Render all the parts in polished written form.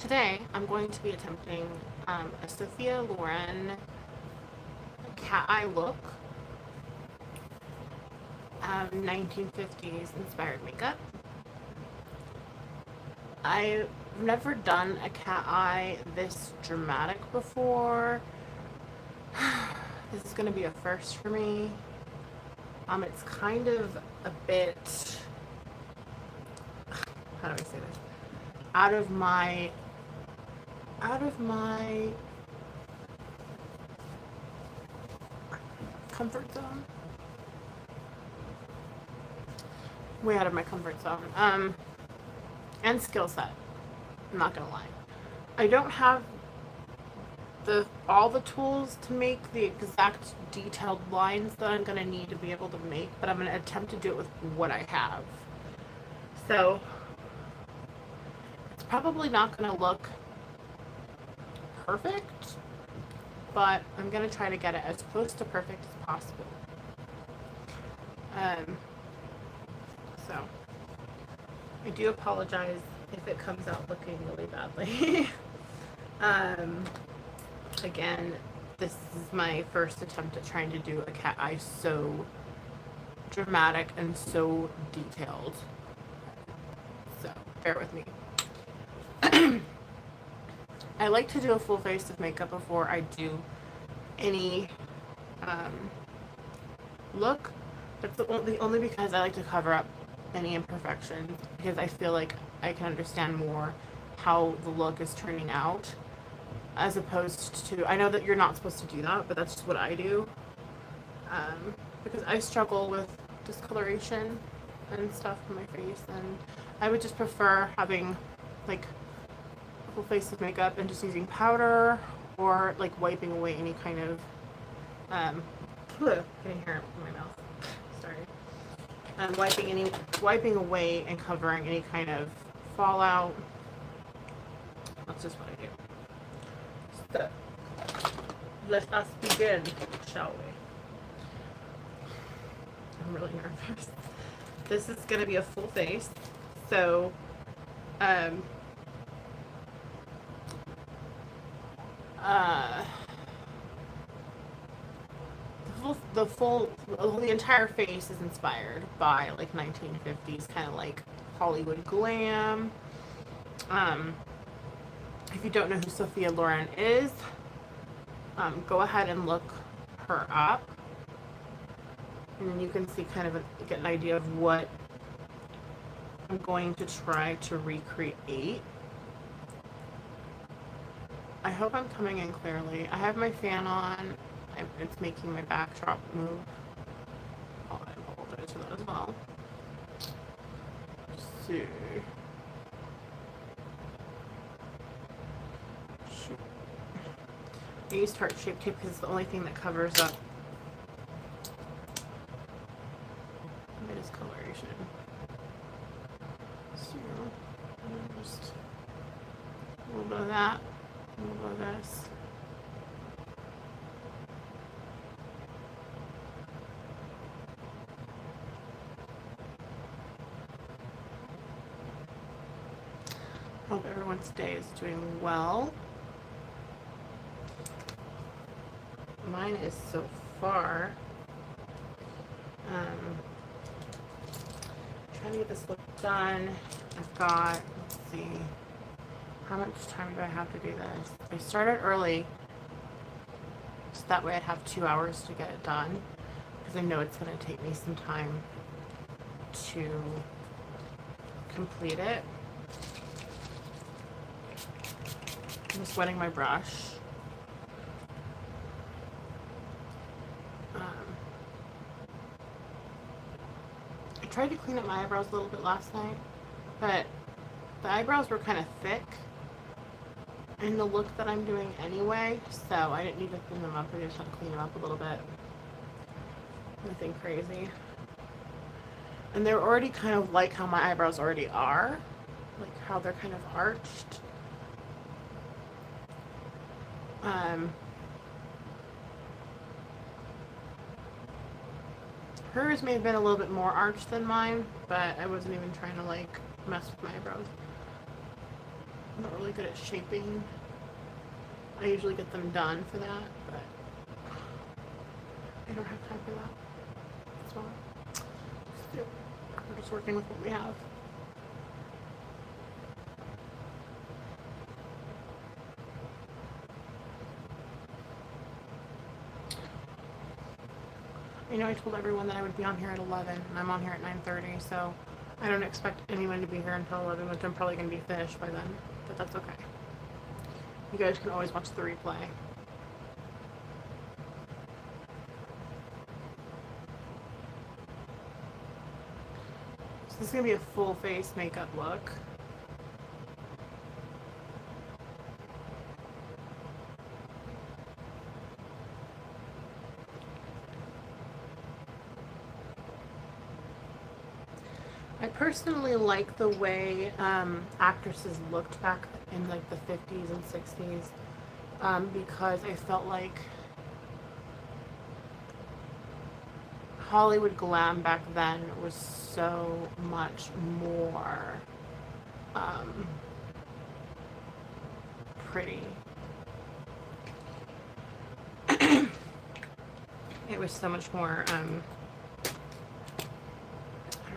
Today, I'm going to be attempting a Sophia Loren cat eye look, 1950s inspired makeup. I've never done a cat eye this dramatic before. This is going to be a first for me. It's kind of a bit, how do I say this? Out of my comfort zone. Way out of my comfort zone. And skill set. I'm not gonna lie. I don't have all the tools to make the exact detailed lines that I'm gonna need to be able to make, but I'm gonna attempt to do it with what I have. So it's probably not gonna look perfect, but I'm gonna try to get it as close to perfect as possible. So I do apologize if it comes out looking really badly. Again, this is my first attempt at trying to do a cat eye so dramatic and so detailed. So bear with me. I like to do a full face of makeup before I do any look. That's only because I like to cover up any imperfections, because I feel like I can understand more how the look is turning out, as opposed to, I know that you're not supposed to do that, but that's just what I do, because I struggle with discoloration and stuff on my face, and I would just prefer having like a full face of makeup and just using powder, or like wiping away any kind of getting hair in my mouth. Sorry. Wiping away and covering any kind of fallout. That's just what I do. So, let us begin, shall we? I'm really nervous. This is going to be a full face, so the entire face is inspired by like 1950s kind of like Hollywood glam. If you don't know who Sophia Loren is, go ahead and look her up, and then you can see kind of get an idea of what I'm going to try to recreate. I hope I'm coming in clearly. I have my fan on. It's making my backdrop move. Oh, I apologize for that as well. Let's see. Shoot. I use heart shaped tape because it's the only thing that covers up my discoloration. So, just a little bit of that, a little bit of this. Hope everyone's day is doing well. Mine is so far. Trying to get this look done. I've got, let's see, how much time do I have to do this? I started early, so that way I'd have 2 hours to get it done, because I know it's going to take me some time to complete it. I'm just wetting my brush. I tried to clean up my eyebrows a little bit last night, but the eyebrows were kind of thick in the look that I'm doing anyway, so I didn't need to clean them up. I just had to clean them up a little bit. Nothing crazy. And they're already kind of like how my eyebrows already are, like how they're kind of arched. Hers may have been a little bit more arched than mine, but I wasn't even trying to like mess with my eyebrows. I'm not really good at shaping. I usually get them done for that, but I don't have time for that. So we're just working with what we have. You know, I told everyone that I would be on here at 11, and I'm on here at 9:30, so I don't expect anyone to be here until 11, which I'm probably going to be finished by then, but that's okay. You guys can always watch the replay. So this is going to be a full face makeup look. I personally like the way actresses looked back in like the 50s and 60s because I felt like Hollywood glam back then was so much more pretty. It was so much more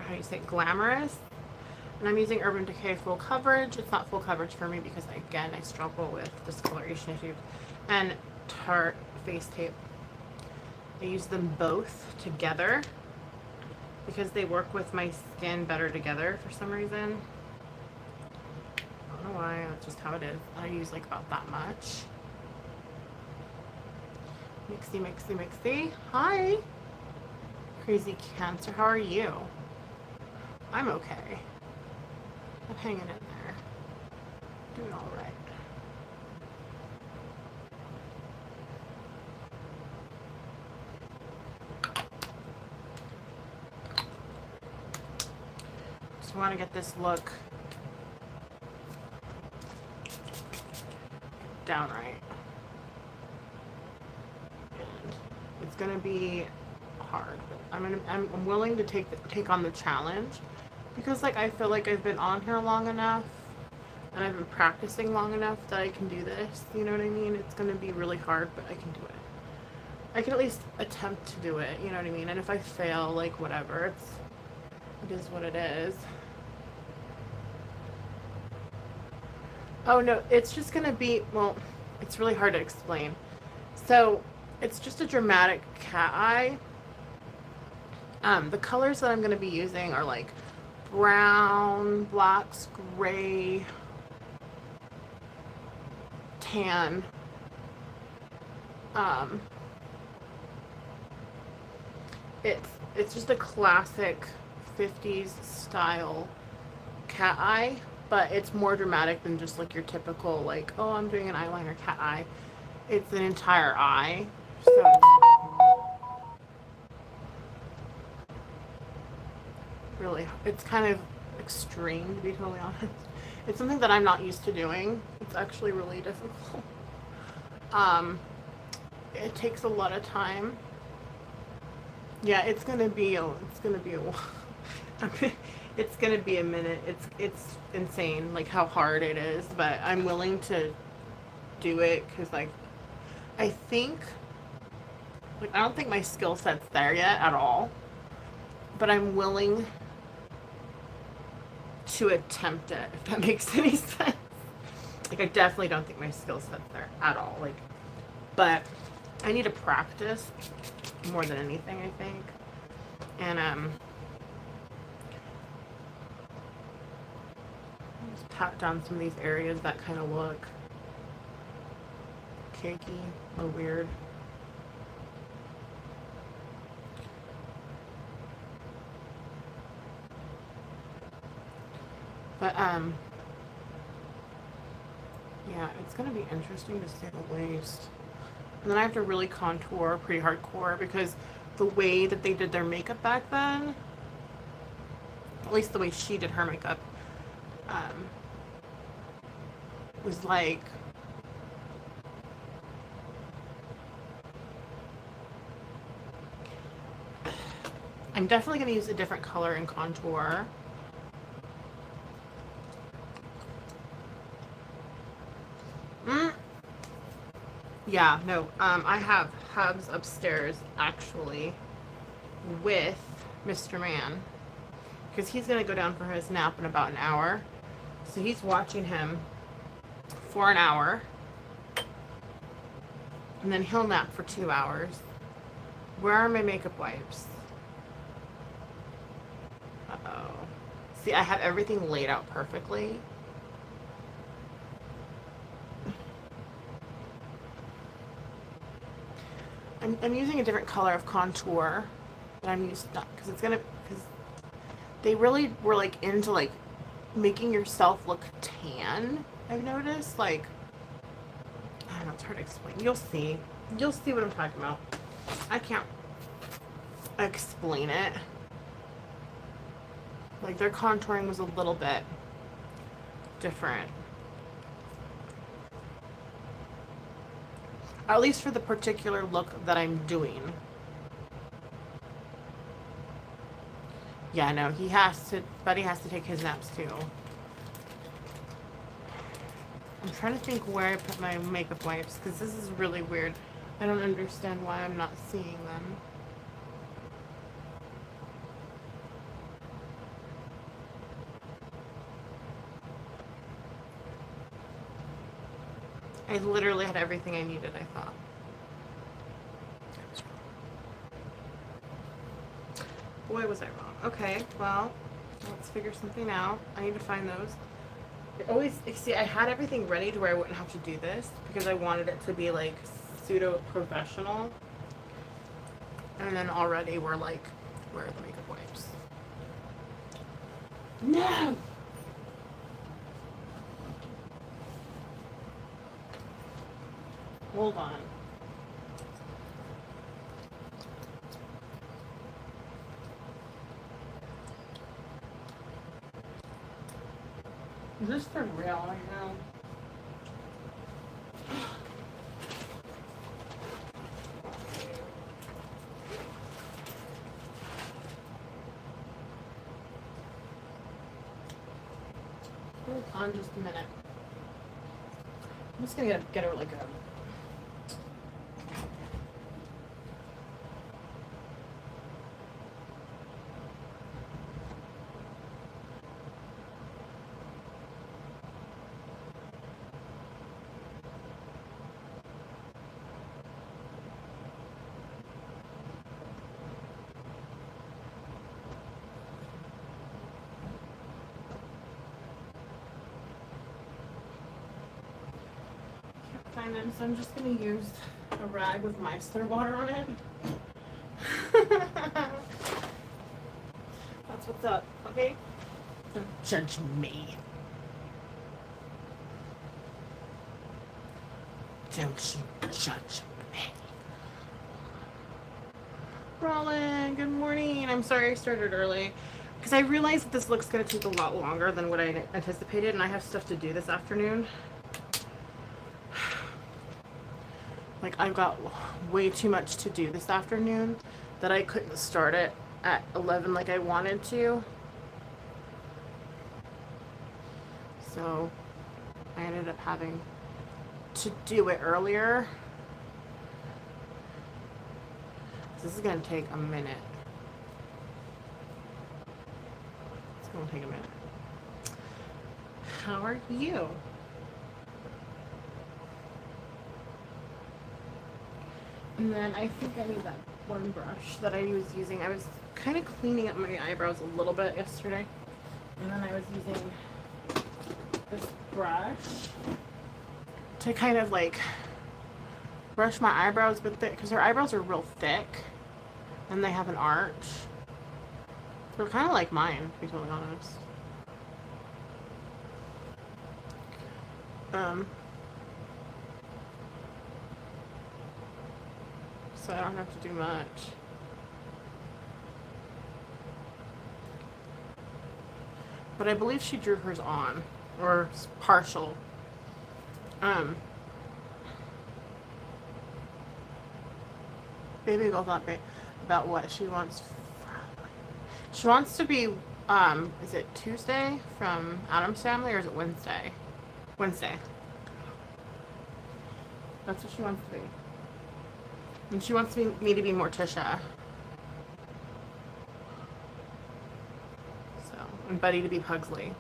how do you say, glamorous. And I'm using Urban Decay full coverage. It's not full coverage for me because, again, I struggle with discoloration issues. And Tarte face tape. I use them both together because they work with my skin better together for some reason. I don't know why, that's just how it is. I use like about that much. Mixy, mixy, mixy. Hi! Crazy Cancer, how are you? I'm okay. I'm hanging in there. Doing all right. Just want to get this look down right. And it's gonna be hard, but I'm willing to take on the challenge. Because, like, I feel like I've been on here long enough and I've been practicing long enough that I can do this. You know what I mean? It's going to be really hard, but I can do it. I can at least attempt to do it. You know what I mean? And if I fail, like, whatever. It is what it is. Oh, no. It's just going to be, well, it's really hard to explain. So, it's just a dramatic cat eye. The colors that I'm going to be using are, like, brown, blacks, gray, tan. It's just a classic 50s style cat eye, but it's more dramatic than just like your typical like, oh, I'm doing an eyeliner cat eye. It's an entire eye. So really, it's kind of extreme, to be totally honest. It's something that I'm not used to doing. It's actually really difficult. It takes a lot of time. Yeah, it's gonna be a it's gonna be a minute. It's insane, like how hard it is, but I'm willing to do it because, like, I think, like, I don't think my skill set's there yet at all, but I'm willing to attempt it, if that makes any sense. Like, I definitely don't think my skill set's there at all. Like, but I need to practice more than anything, I think. And just pat down some of these areas that kind of look cakey or weird. But yeah, it's gonna be interesting to say the least. And then I have to really contour pretty hardcore because the way that they did their makeup back then, at least the way she did her makeup, was like, I'm definitely going to use a different color in contour. Yeah, no. I have Hubs upstairs actually with Mr. Man because he's gonna go down for his nap in about an hour. So he's watching him for an hour, and then he'll nap for 2 hours. Where are my makeup wipes? Uh-oh. See, I have everything laid out perfectly. I'm using a different color of contour that I'm used to, because because they really were like into like making yourself look tan. I've noticed, like, I don't know, it's hard to explain. You'll see what I'm talking about. I can't explain it. Like, their contouring was a little bit different. At least for the particular look that I'm doing. Yeah, no, Buddy has to take his naps too. I'm trying to think where I put my makeup wipes, because this is really weird. I don't understand why I'm not seeing them. I literally had everything I needed, I thought. Boy, was I wrong. Okay, well, let's figure something out. I need to find those. See, I had everything ready to where I wouldn't have to do this because I wanted it to be like pseudo professional. And then already we're like, where are the makeup wipes? No! Hold on. Is this for real right now? Hold on just a minute. I'm just gonna get her like a... Find them, so I'm just gonna use a rag with micellar water on it. That's what's up, okay? Don't judge me. Don't you judge me. Roland, good morning. I'm sorry I started early because I realized that this look's gonna take a lot longer than what I anticipated, and I have stuff to do this afternoon. Like, I've got way too much to do this afternoon that I couldn't start it at 11 like I wanted to. So I ended up having to do it earlier. This is going to take a minute. It's going to take a minute. How are you? And then I think I need that one brush that I was using. I was kind of cleaning up my eyebrows a little bit yesterday. And then I was using this brush to kind of like brush my eyebrows with it, because her eyebrows are real thick and they have an arch. They're kind of like mine, to be totally honest. So I don't have to do much. But I believe she drew hers on, or partial. Baby girl thought about what she wants. She wants to be, is it Tuesday from Addams Family, or is it Wednesday? Wednesday. That's what she wants to be. And she wants me to be Morticia. So, and Buddy to be Pugsley.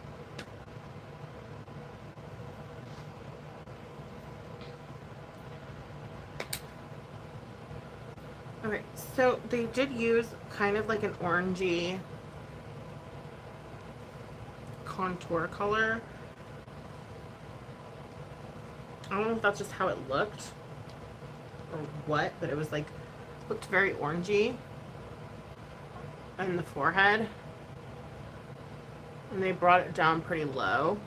Okay, so they did use kind of like an orangey contour color. I don't know if that's just how it looked or what, but it was like, looked very orangey in the forehead. And they brought it down pretty low.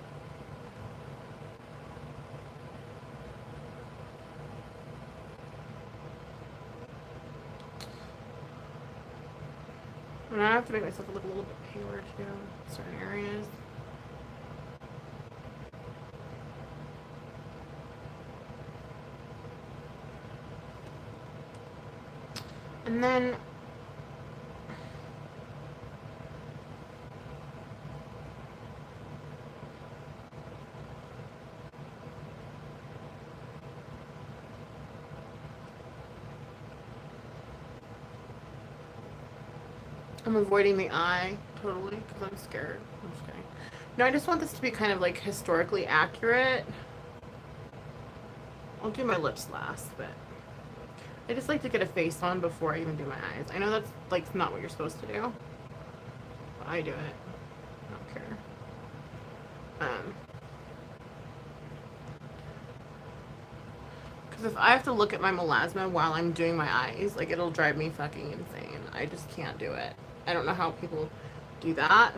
And I have to make myself look a little bit paler too in certain areas. And then I'm avoiding the eye totally because I'm scared. I'm just kidding. No, I just want this to be kind of like historically accurate. I'll do my lips last, but I just like to get a face on before I even do my eyes. I know that's like not what you're supposed to do, but I do it. I don't care. Because if I have to look at my melasma while I'm doing my eyes, like it'll drive me fucking insane. I just can't do it. I don't know how people do that.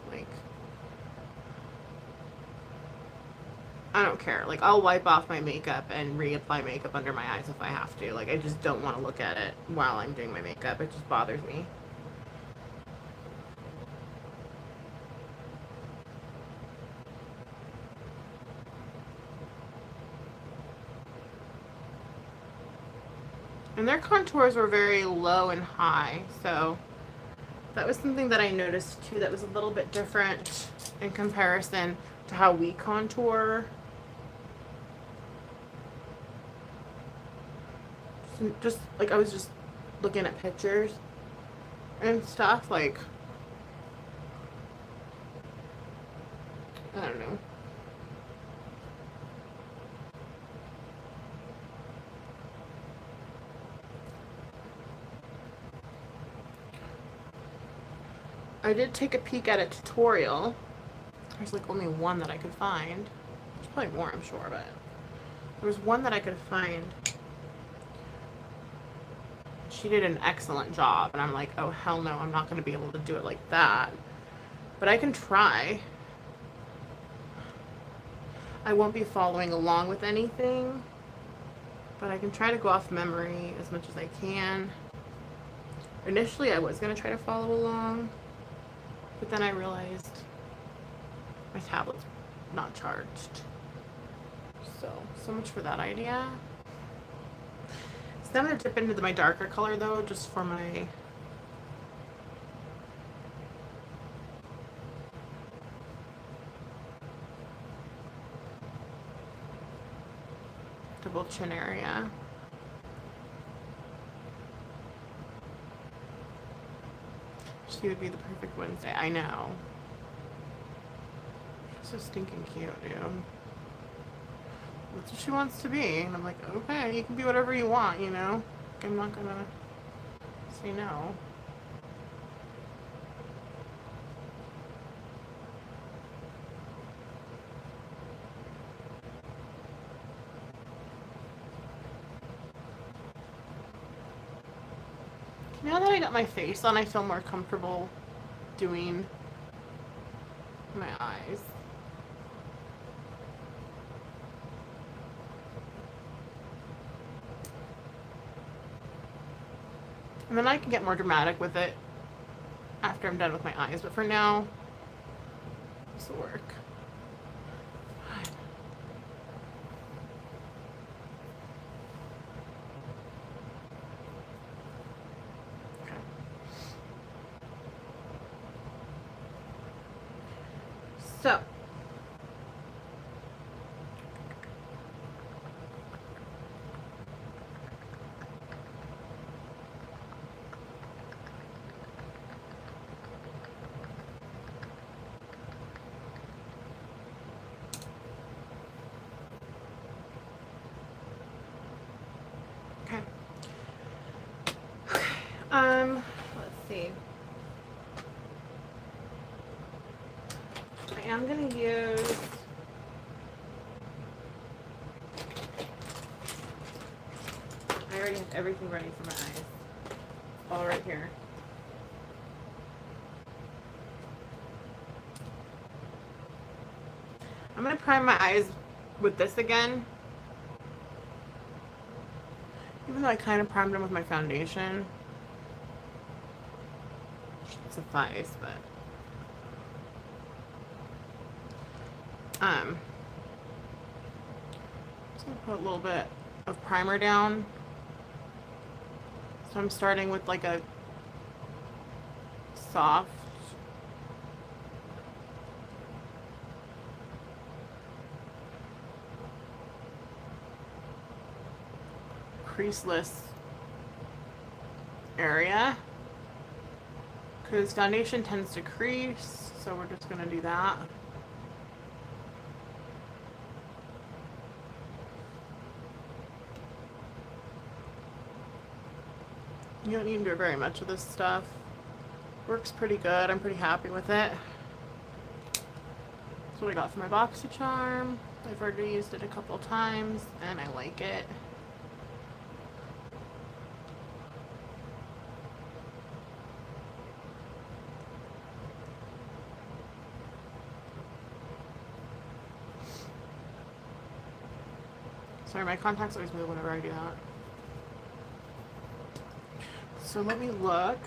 Like, I don't care. Like, I'll wipe off my makeup and reapply makeup under my eyes if I have to. Like, I just don't want to look at it while I'm doing my makeup. It just bothers me. And their contours were very low and high, so that was something that I noticed too that was a little bit different in comparison to how we contour. Just like I was just looking at pictures and stuff, like I don't know. I did take a peek at a tutorial. There's like only one that I could find. There's probably more, I'm sure, but there was one that I could find. She did an excellent job, and I'm like, oh hell no, I'm not going to be able to do it like that. But I can try. I won't be following along with anything, but I can try to go off memory as much as I can. Initially, I was going to try to follow along, but then I realized my tablet's not charged. So much for that idea. So I'm going to dip into my darker color though, just for my double chin area. She would be the perfect Wednesday. I know. She's so stinking cute, dude. That's what she wants to be. And I'm like, okay, you can be whatever you want, you know? I'm not gonna say no. Now that I got my face on, I feel more comfortable doing my eyes. And then I can get more dramatic with it after I'm done with my eyes. But for now, this will work. Okay. So, Let's see. I am going to use I already have everything ready for my eyes. All right here. I'm going to prime my eyes with this again. Even though I kind of primed them with my foundation. Should suffice, but just gonna put a little bit of primer down. So I'm starting with like a soft creaseless area because foundation tends to crease, so we're just gonna do that. You don't need to do very much of this stuff. Works pretty good. I'm pretty happy with it. That's what I got for my BoxyCharm. I've already used it a couple times and I like it. Sorry, my contacts always move whenever I do that. So let me look.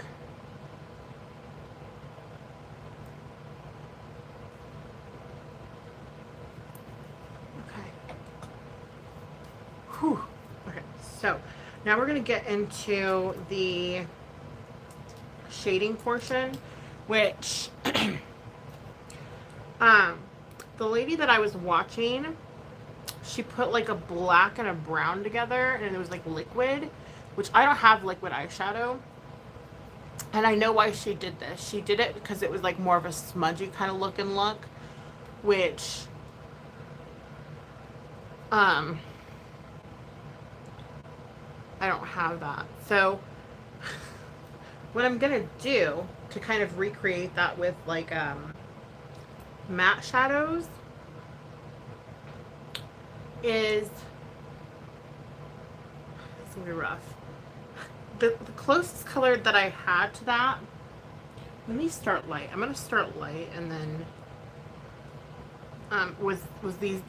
Okay. Whew. Okay, so now we're going to get into the shading portion, which the lady that I was watching, she put like a black and a brown together and it was like liquid, which I don't have liquid eyeshadow. And I know why she did this. She did it because it was like more of a smudgy kind of look, which I don't have that. So what I'm gonna do to kind of recreate that with like matte shadows is, it's gonna be rough. The closest color that I had to that, let me start light. I'm gonna start light, and then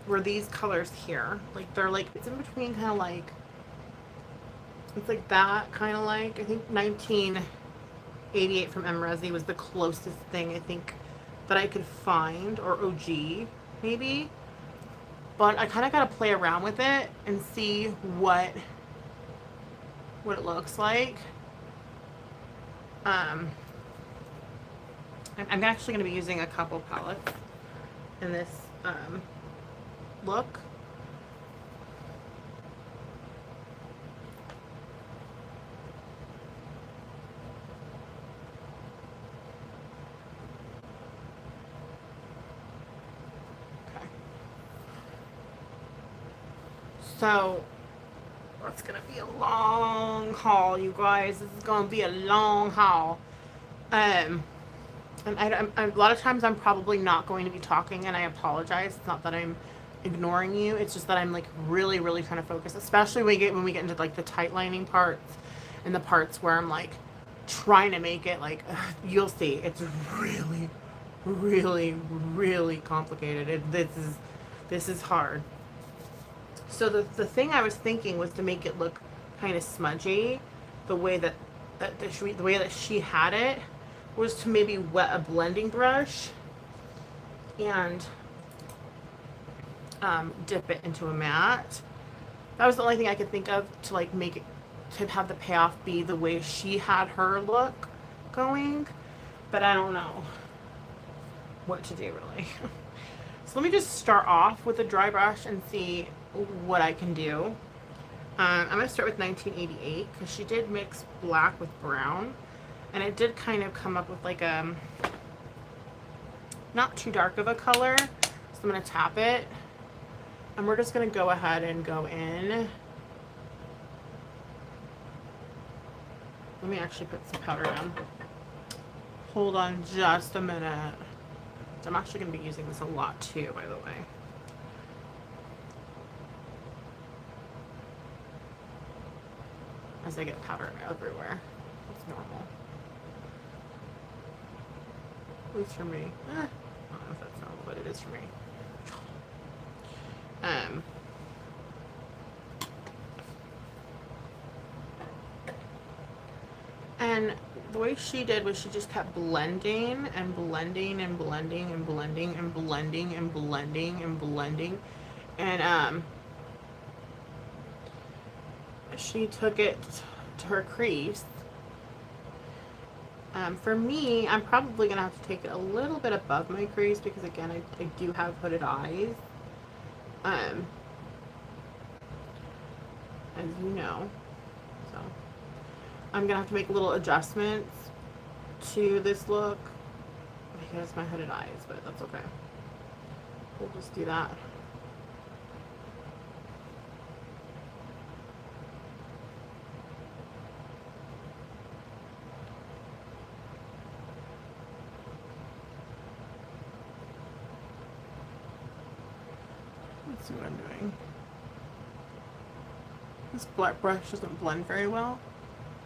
were these colors here. Like they're like, it's in between, kind of like, it's like that kind of like, I think 1988 from Mrezi was the closest thing I think that I could find, or OG maybe. But I kind of got to play around with it and see what it looks like. I'm actually going to be using a couple palettes in this look. Okay. So it's gonna be a long haul, you guys. This is gonna be a long haul. And a lot of times I'm probably not going to be talking, and I apologize. It's not that I'm ignoring you. It's just that I'm like really, really trying to focus, especially when we get into like the tight lining parts and the parts where I'm like trying to make it like, you'll see. It's really, really, really complicated. This is hard. So the thing I was thinking was to make it look kind of smudgy. The way that she had it was to maybe wet a blending brush and dip it into a matte. That was the only thing I could think of to like make it, to have the payoff be the way she had her look going. But I don't know what to do really. So let me just start off with a dry brush and see what I can do. I'm going to start with 1988 because she did mix black with brown, and it did kind of come up with like a not too dark of a color. So I'm going to tap it, and we're just going to go ahead and go in Let me actually put some powder down. Hold on just a minute. I'm actually going to be using this a lot too, by the way. As I get powder everywhere. It's normal. At least for me. I don't know if that's normal, but it is for me. And the way she did was she just kept blending and blending and blending and blending and blending and blending and blending. And she took it to her crease. For me, I'm probably going to have to take it a little bit above my crease because, again, I do have hooded eyes. As you know. So, I'm going to have to make little adjustments to this look because my hooded eyes, but that's okay. We'll just do that. Let's see what I'm doing. This black brush doesn't blend very well,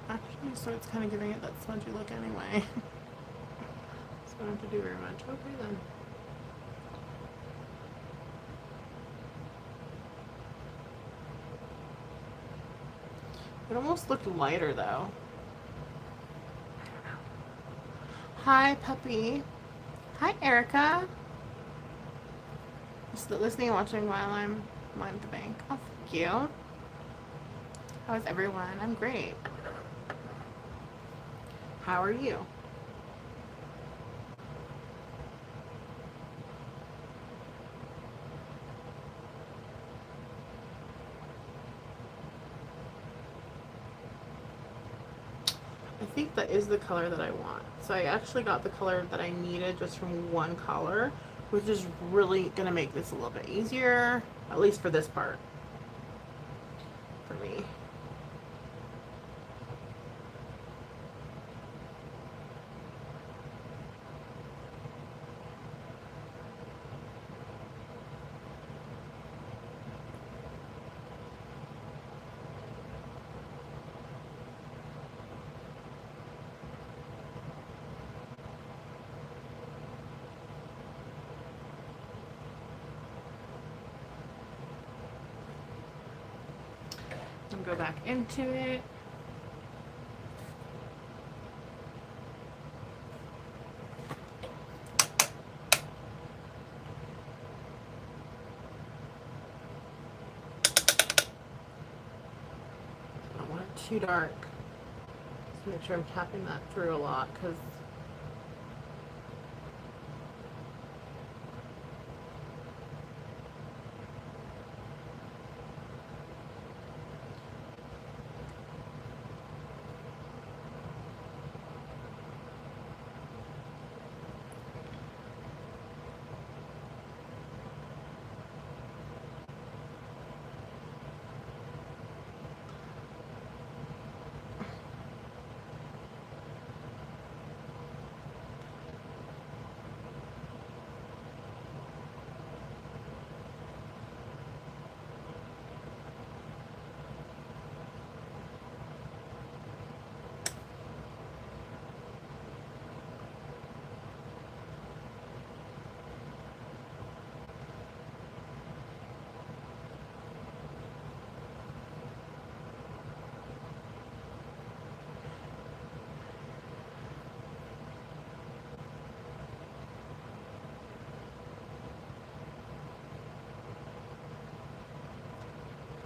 actually, so it's kind of giving it that smudgy look anyway. So I don't have to do very much. Okay then. It almost looked lighter though. I don't know. Hi, puppy. Hi, Erica. Just listening and watching while I'm at the bank. Oh, thank you. How is everyone? I'm great. How are you? I think that is the color that I want. So I actually got the color that I needed just from one color, which is really going to make this a little bit easier, at least for this part, for me. Go back into it. I don't want it too dark. Just make sure I'm tapping that through a lot because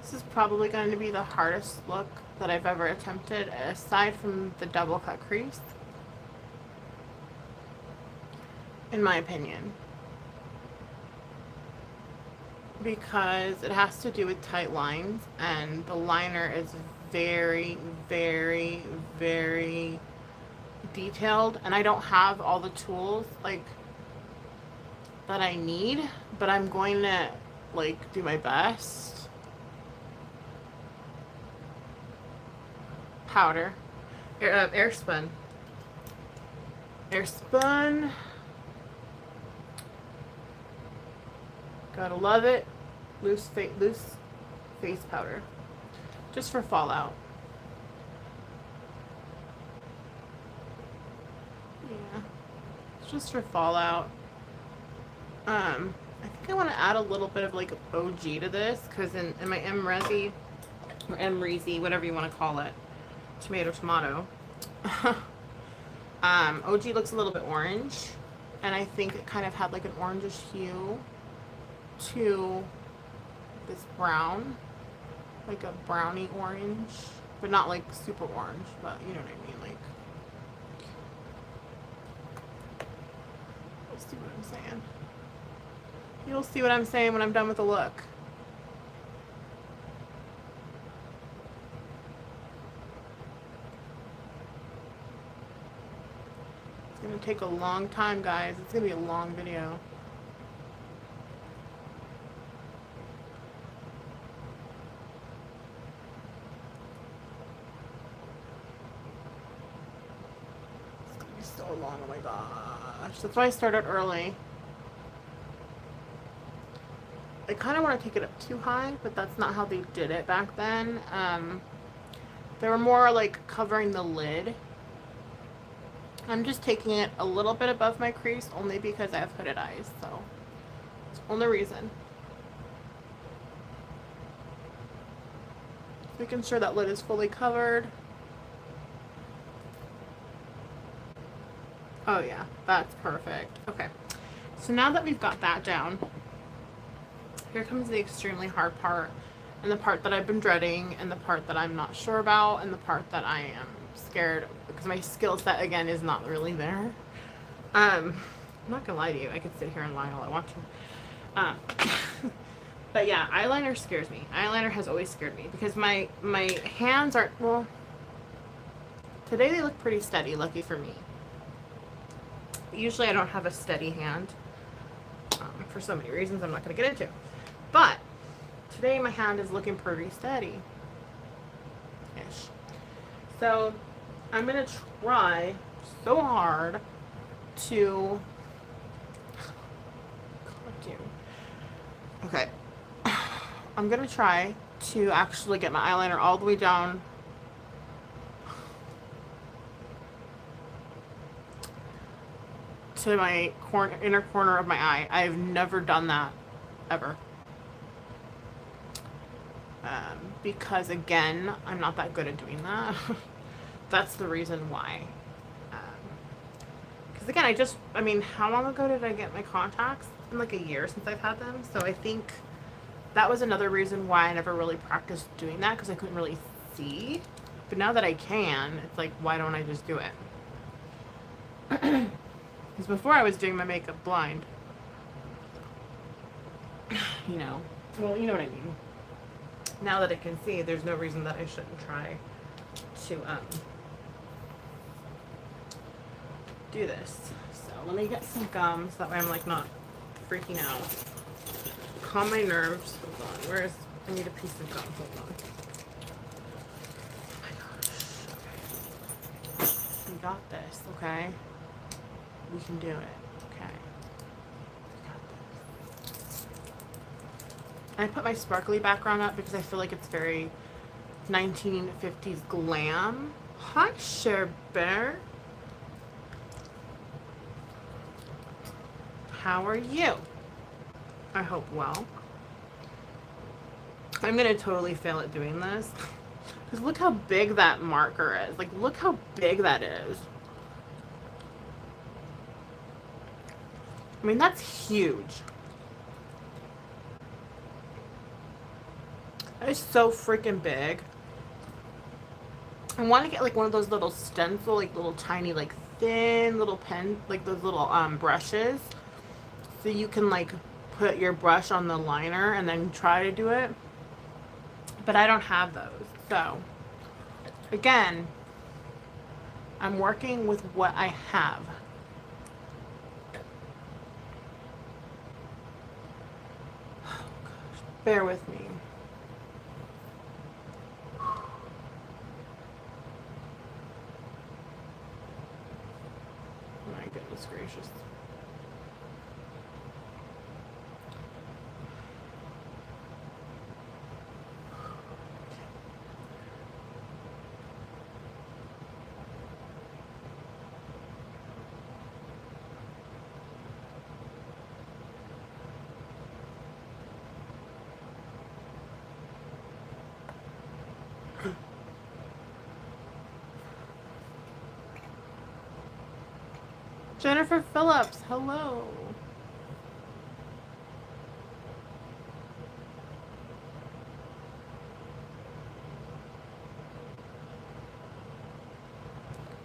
this is probably going to be the hardest look that I've ever attempted, aside from the double cut crease, in my opinion. Because it has to do with tight lines, and the liner is very, very, very detailed, and I don't have all the tools, like, that I need, but I'm going to, like, do my best. Powder. Air spun. Air spun. Gotta love it. Loose face powder. Just for fallout. Yeah. It's just for fallout. I think I want to add a little bit of like OG to this because in my M-Resi or M-Rezi, whatever you want to call it, tomato, OG looks a little bit orange, and I think it kind of had like an orangish hue to this brown, like a brownie orange, but not like super orange, but you know what I mean, like, you'll see what I'm saying. You'll see what I'm saying when I'm done with the look. It's gonna take a long time, guys. It's gonna be a long video. It's gonna be so long, oh my gosh. That's why I started early. I kind of want to take it up too high, but that's not how they did it back then. They were more like covering the lid. I'm just taking it a little bit above my crease only because I have hooded eyes, so it's the only reason. Making sure that lid is fully covered. Oh yeah, that's perfect. Okay, so now that we've got that down, here comes the extremely hard part, and the part that I've been dreading, and the part that I'm not sure about, and the part that I am scared because my skill set again is not really there. I'm not gonna lie to you, I could sit here and lie all I want to. But yeah, eyeliner scares me. Eyeliner has always scared me because my hands are, well, today they look pretty steady, lucky for me. Usually I don't have a steady hand for so many reasons I'm not going to get into. But today my hand is looking pretty steady-ish. So I'm going to try so hard to... Okay. I'm going to try to actually get my eyeliner all the way down to my inner corner of my eye. I've never done that ever. Because again, I'm not that good at doing that. That's the reason why. Because again, I mean, how long ago did I get my contacts? It's been like a year since I've had them. So I think that was another reason why I never really practiced doing that, because I couldn't really see. But now that I can, it's like, why don't I just do it? Because before I was doing my makeup blind. You know. Well, you know what I mean. Now that I can see, there's no reason that I shouldn't try to do this. So let me get some gum so that way I'm like not freaking out. Calm my nerves. Hold on. I need a piece of gum. Hold on. Oh my gosh. Okay. We got this, okay? We can do it. Okay. We got this. I put my sparkly background up because I feel like it's very 1950s glam. Hi, Cher Bear. How are you? I hope well. I'm gonna totally fail at doing this. Because look how big that marker is. Like, look how big that is. I mean, that's huge. That is so freaking big. I want to get like one of those little stencil, like little tiny, like thin little pen, like those little brushes. So you can like put your brush on the liner and then try to do it. But I don't have those. So, again, I'm working with what I have. Oh gosh, bear with me. Jennifer Phillips, hello.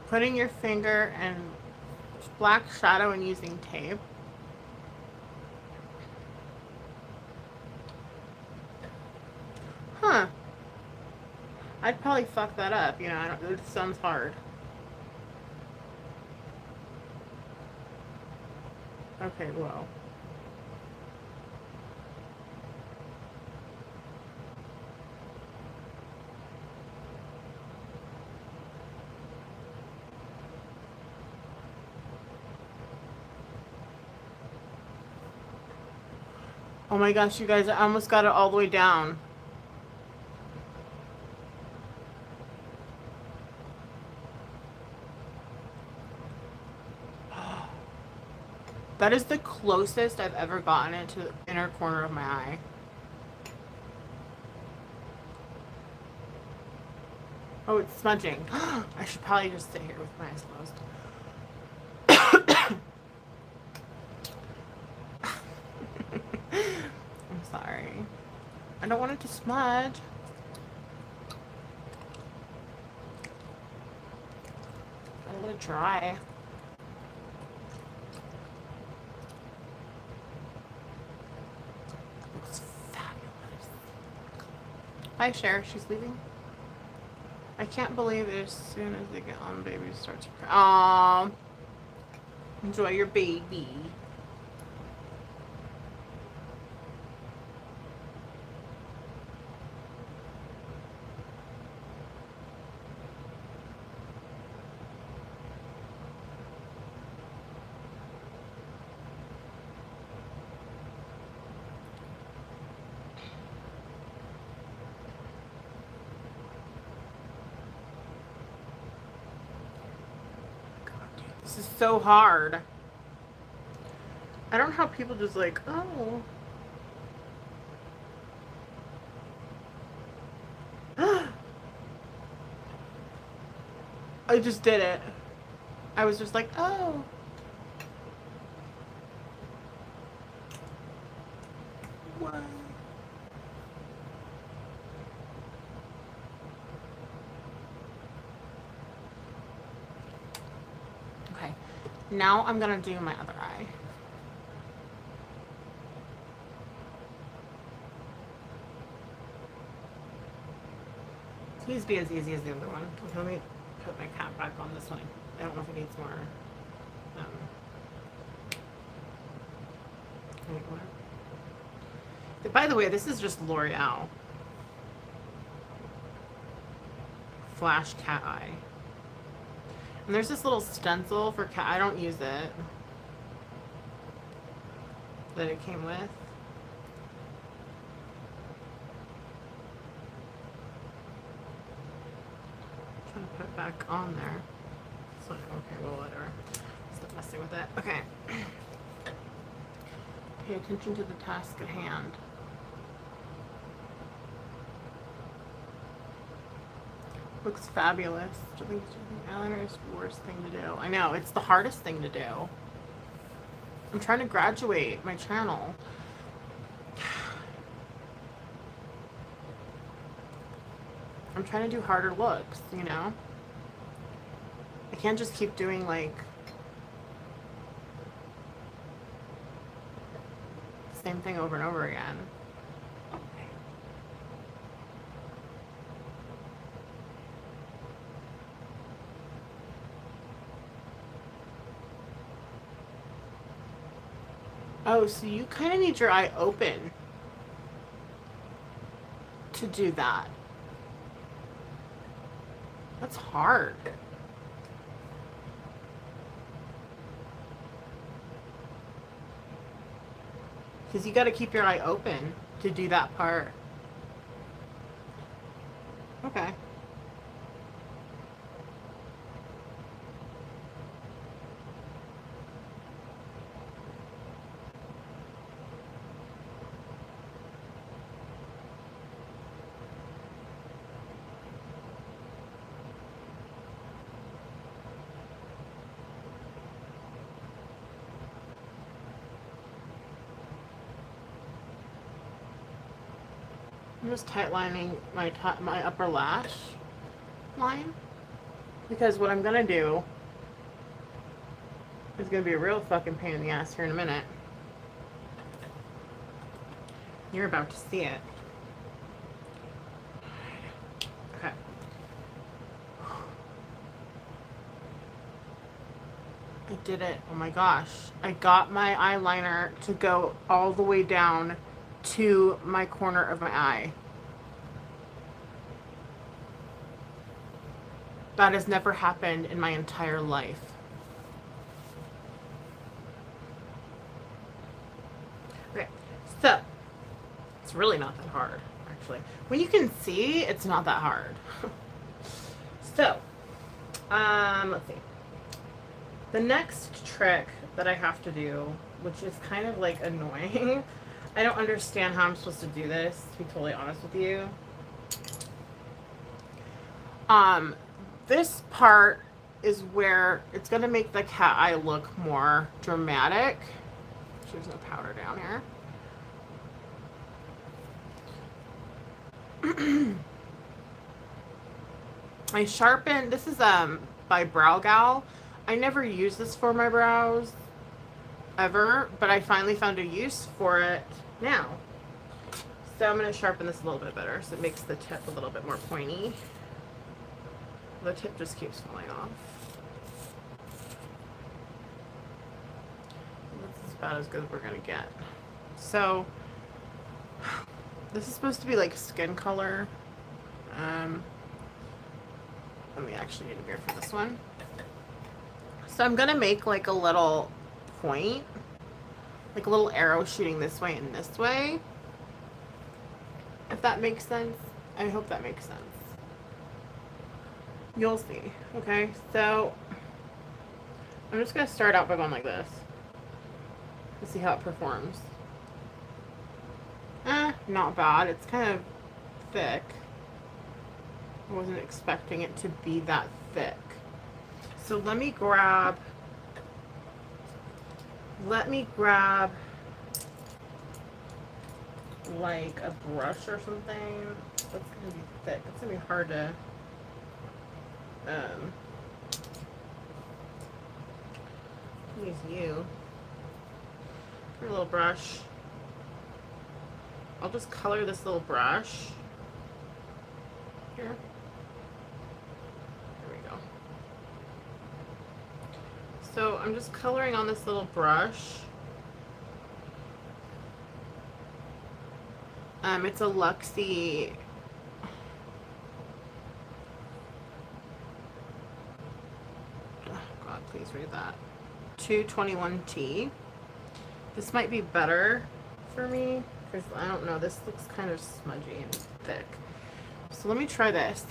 Putting your finger in black shadow and using tape. Huh. I'd probably fuck that up, you know, it sounds hard. Okay, well. Oh my gosh, you guys, I almost got it all the way down. That is the closest I've ever gotten it to the inner corner of my eye. Oh, it's smudging. I should probably just sit here with my eyes closed. I'm sorry. I don't want it to smudge. I let it dry. Looks fabulous. Hi, Cher. She's leaving. I can't believe it as soon as they get on, babies start to cry. Aww. Enjoy your baby. This is so hard. I don't know how people just like, oh. I just did it. I was just like, oh. What? Okay. Now I'm gonna do my other eye. Please be as easy as the other one. Okay, let me put my cap back on this one. I don't know if it needs more. By the way, this is just L'Oreal. Flash cat eye. And there's this little stencil for cat. I don't use it. That it came with. Trying to put it back on there. So, okay, well, whatever. Stop messing with it. Okay. Pay attention to the task at hand. Looks fabulous. Do you think eyeliner is the worst thing to do? I know, it's the hardest thing to do. I'm trying to graduate my channel. I'm trying to do harder looks, you know? I can't just keep doing like the same thing over and over again. Oh, so you kind of need your eye open to do that. That's hard. Because you got to keep your eye open to do that part. Okay. I'm just tightlining my upper lash line, because what I'm gonna do is gonna be a real fucking pain in the ass here in a minute. You're about to see it. Okay. I did it. Oh my gosh. I got my eyeliner to go all the way down to my corner of my eye. That has never happened in my entire life. Okay, so it's really not that hard, actually. When you can see, it's not that hard. So, let's see. The next trick that I have to do, which is kind of like annoying, I don't understand how I'm supposed to do this, to be totally honest with you. This part is where it's going to make the cat eye look more dramatic. There's no powder down here. I sharpen, this is by Brow Gal. I never use this for my brows ever, but I finally found a use for it now. So I'm going to sharpen this a little bit better so it makes the tip a little bit more pointy. The tip just keeps falling off. That's about as good as we're going to get. So this is supposed to be like skin color. Let me actually get a mirror for this one. So I'm going to make like a little point, like a little arrow shooting this way and this way. If that makes sense. I hope that makes sense. You'll see. Okay, so I'm just going to start out by going like this to see how it performs. Not bad. It's kind of thick. I wasn't expecting it to be that thick. So let me grab like a brush or something. That's gonna be thick. It's gonna be hard to use you. For a little brush. I'll just color this little brush here. There we go. So I'm just coloring on this little brush. It's a Luxie. Oh God, please read that. 221T. This might be better for me because I don't know. This looks kind of smudgy and thick. So let me try this.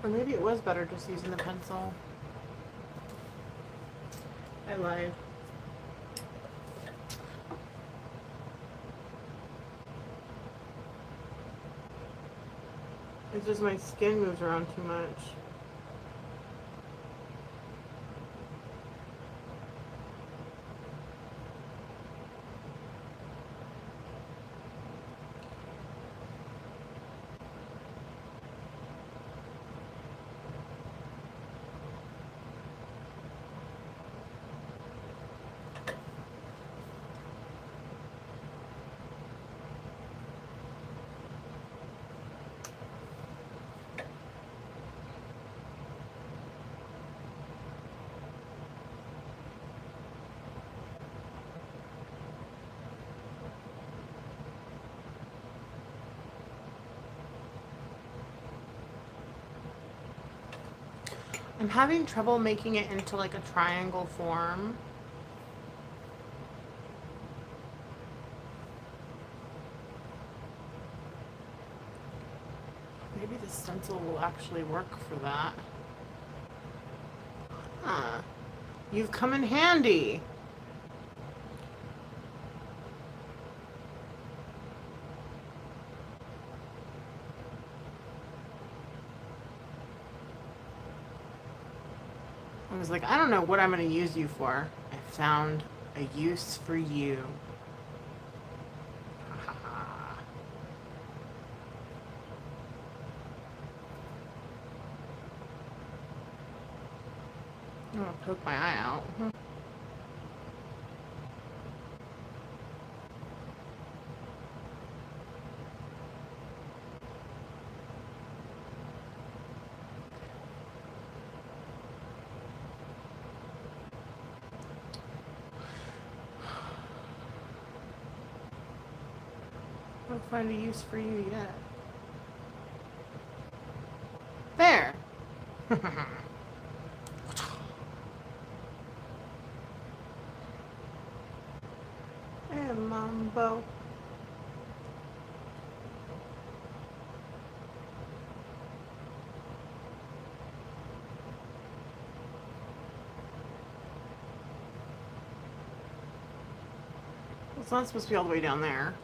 Or maybe it was better just using the pencil. I lied. It's just my skin moves around too much. I'm having trouble making it into like a triangle form. Maybe the stencil will actually work for that. Huh. You've come in handy. I was like, I don't know what I'm going to use you for. I found a use for you. Ha ha ha. I'm going to poke my eye out. I don't find a use for you yet. There. Hey, Mambo. It's not supposed to be all the way down there.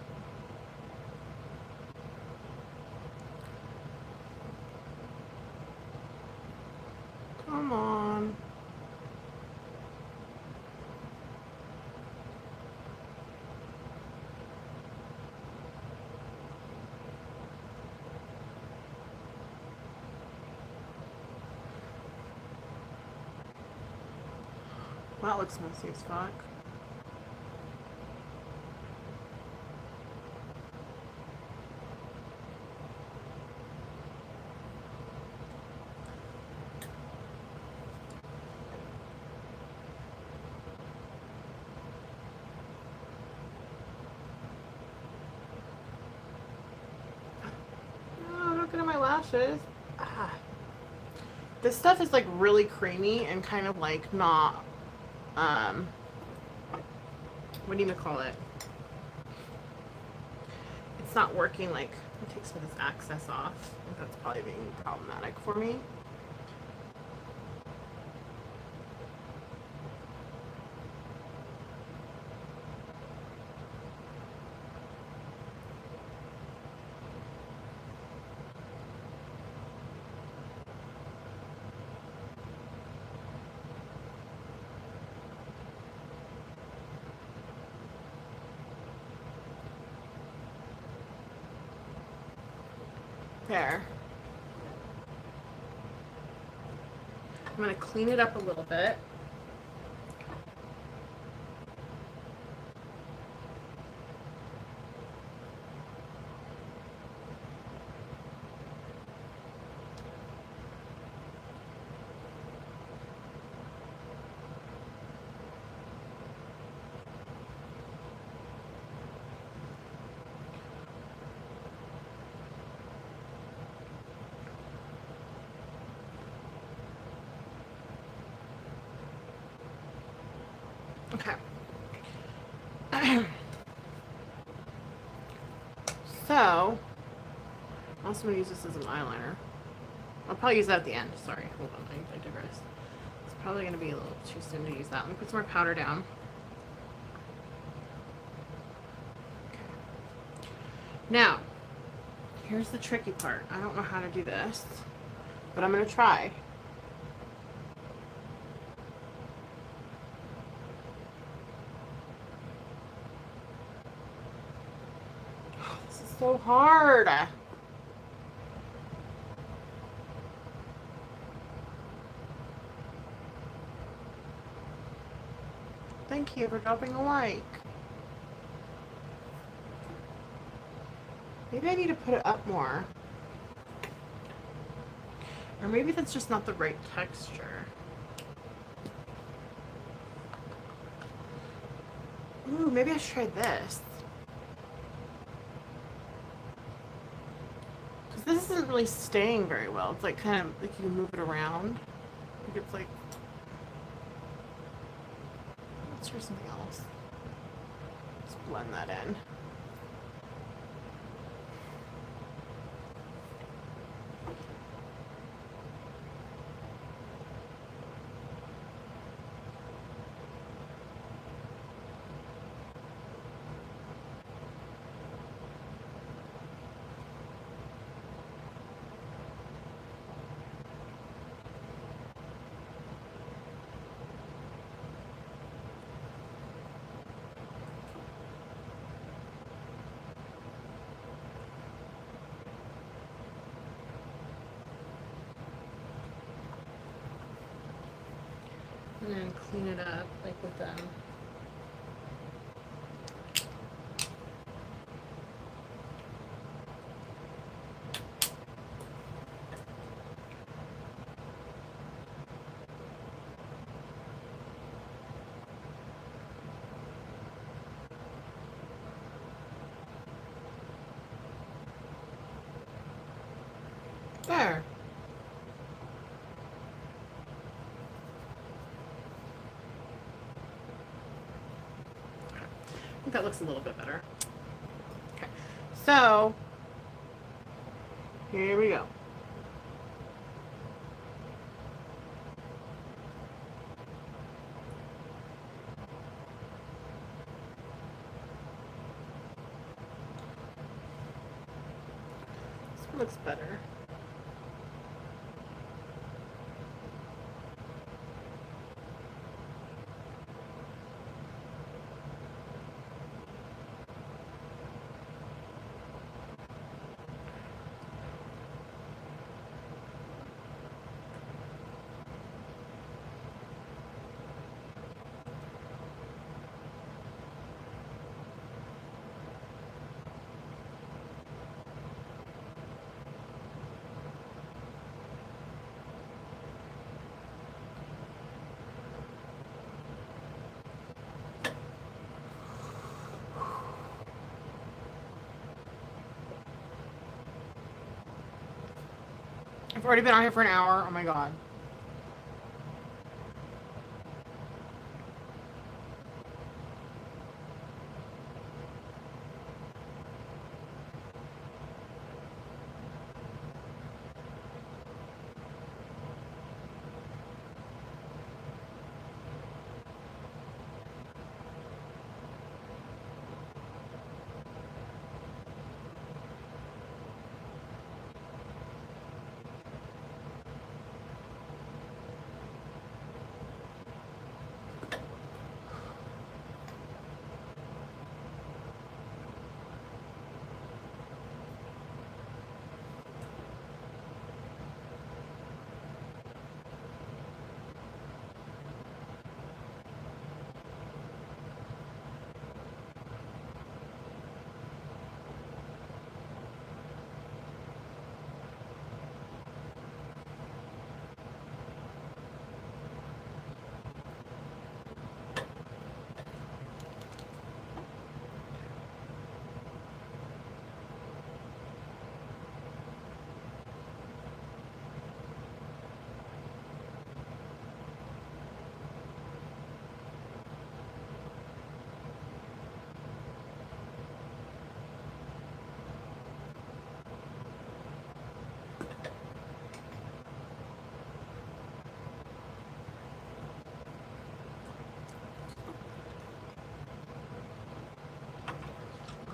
Come on. That looks messy as fuck. Oh, look at my lashes. Ah. This stuff is like really creamy and kind of like not, what do you call it? It's not working like, it takes some of this access off. I think that's probably being problematic for me. There. I'm going to clean it up a little bit. Okay. So, I'm also going to use this as an eyeliner. I'll probably use that at the end. Sorry, hold on, I digress. It's probably going to be a little too soon to use that. Let me put some more powder down. Okay. Now, here's the tricky part. I don't know how to do this, but I'm going to try. This is so hard. Thank you for dropping a like. Maybe I need to put it up more. Or maybe that's just not the right texture. Ooh, maybe I should try this. Because this isn't really staying very well. It's like kind of like you can move it around. I think it's like, let's try something else. Just blend that in. And then clean it up, like with them. There. I think that looks a little bit better. Okay, so here we go. This one looks better. I've already been on here for an hour. Oh my god.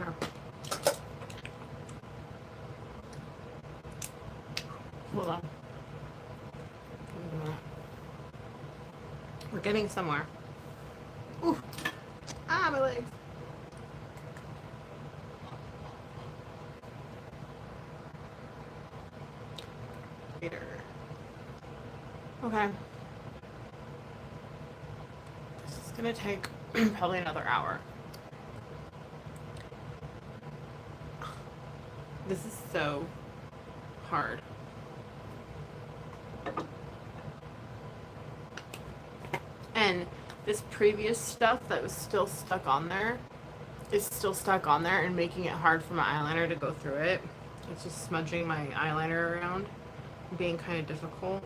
Okay. Hold on. We're getting somewhere. Ooh. Ah, my legs. Later. Okay. This is gonna take probably another hour. This is so hard. And this previous stuff that was still stuck on there is still stuck on there and making it hard for my eyeliner to go through it. It's just smudging my eyeliner around, being kind of difficult.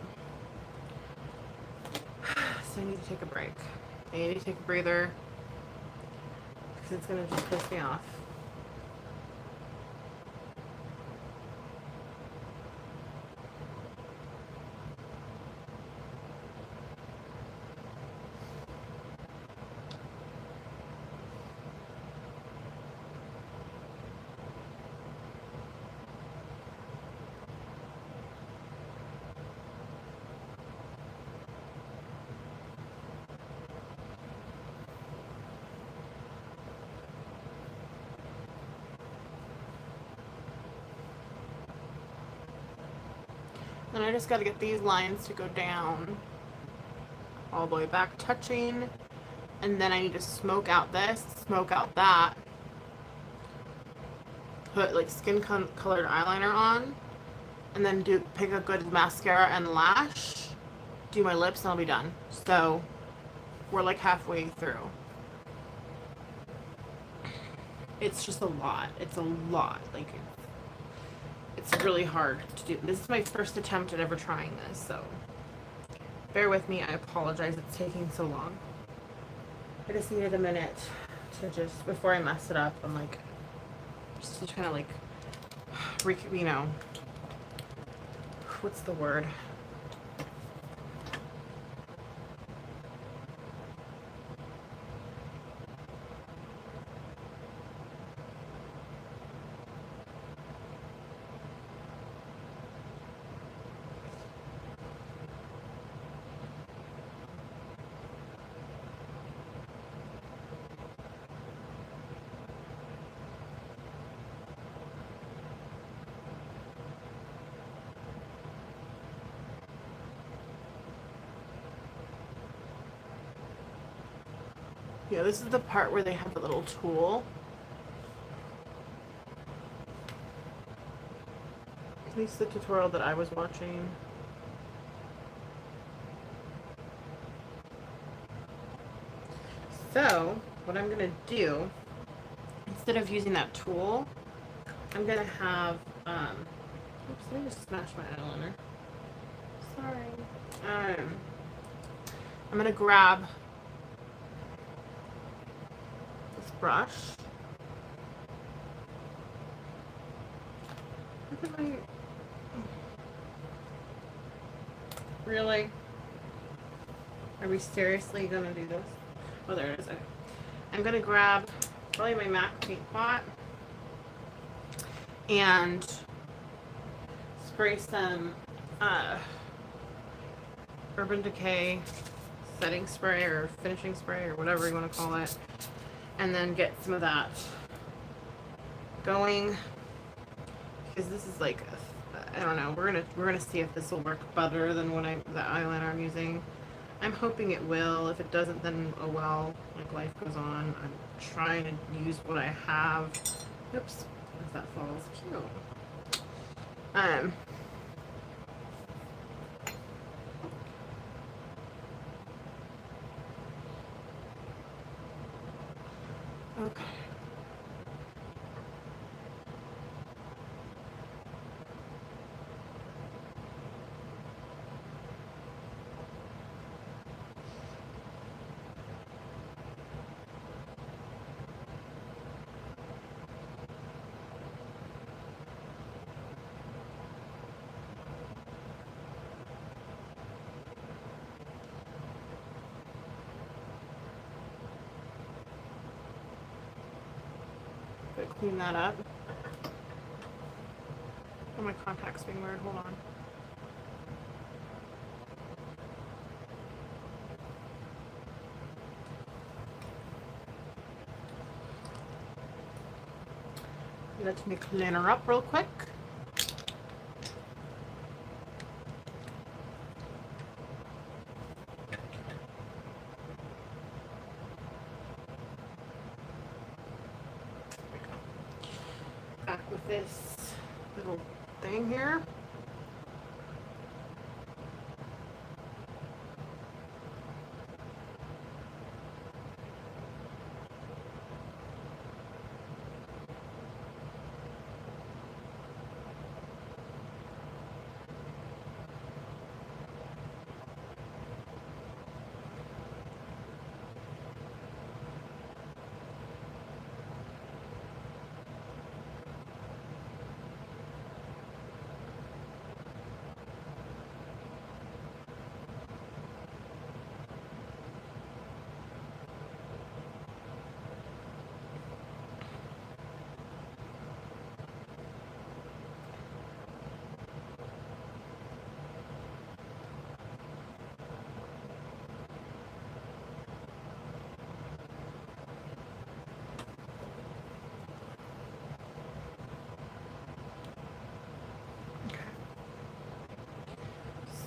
So I need to take a break. I need to take a breather because it's gonna just piss me off. And I just got to get these lines to go down. all the way back touching. And then I need to smoke out this, smoke out that, put like skin colored eyeliner on, and then pick a good mascara and lash, do my lips, and I'll be done. So we're like halfway through. It's just a lot. It's a lot. Like, it's really hard to do. This is my first attempt at ever trying this, so bear with me. I apologize it's taking so long. I just needed a minute to just, before I mess it up, I'm like, just to kind of like, you know, what's the word? Yeah, this is the part where they have the little tool. At least the tutorial that I was watching. So, what I'm going to do, instead of using that tool, I'm going to have, oops, let me just smash my eyeliner. Sorry. I'm going to grab this brush. Really? Are we seriously gonna do this? Oh, there it is. Okay. I'm gonna grab probably my MAC paint pot and spray some Urban Decay setting spray or finishing spray or whatever you want to call it, and then get some of that going, because this is like, I don't know, we're gonna see if this will work better than what the eyeliner I'm using. I'm hoping it will. If it doesn't, then oh well, like life goes on. I'm trying to use what I have. Oops, as that falls. Cute. Okay. Clean that up. Oh, my contact's being weird. Hold on. Let me clean her up real quick. Back with this little thing here.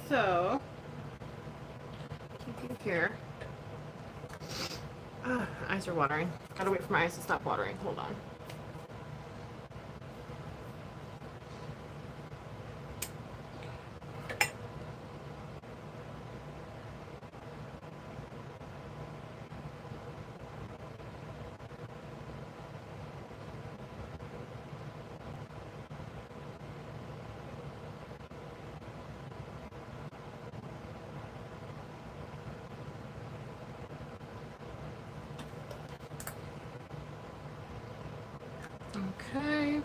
So, here. Eyes are watering. Gotta wait for my eyes to stop watering. Hold on. Okay.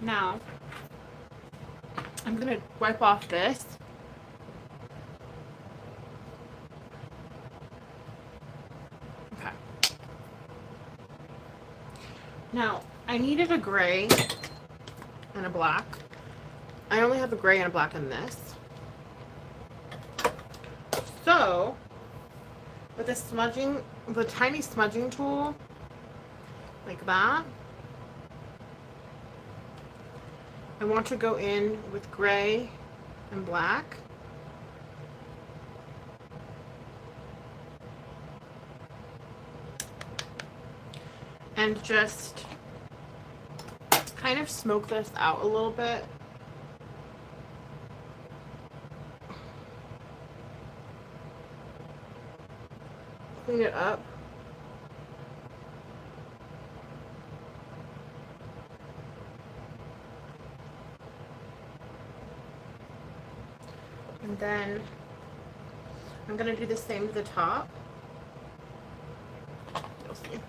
Now, I'm gonna wipe off this. Okay. Now, I needed a gray and a black. I only have a gray and a black in this. So, with the smudging, the tiny smudging tool, like that, I want to go in with gray and black. And just kind of smoke this out a little bit. Clean it up. And then I'm going to do the same to the top. You'll see.